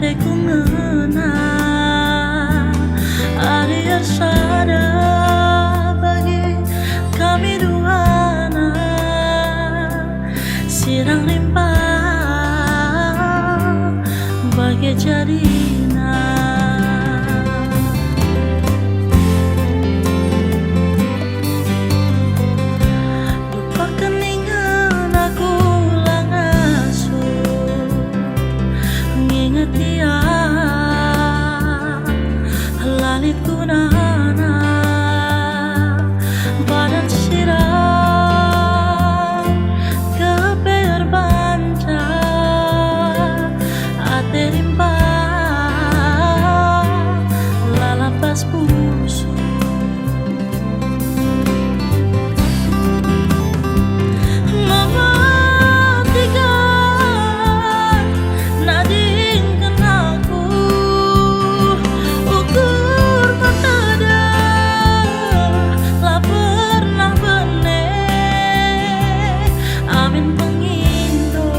Reku ngena Ariar sada bagi kami duana Sirang limpah bagi jarina Lupa keningan aku lang asuh Nginget dia Lalit kunana Badan sirang Keper banca Ate limpah Lalapas puso Mematikan Nading kenaku Ukur mata dah La pernah benih Amin pengindo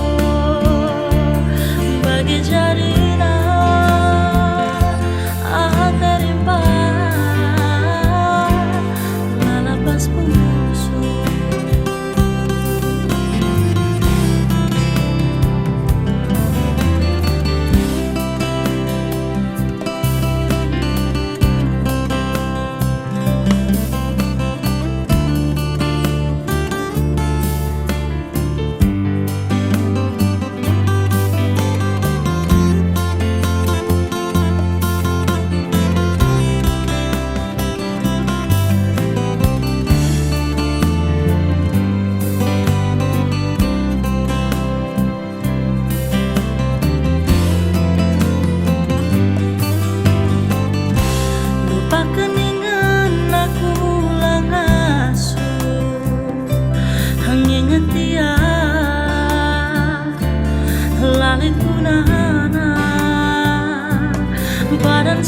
Bagi jarina Terimpah Lalapas puso Keningan aku lang asuh Nginget dia Lalit kunana Badan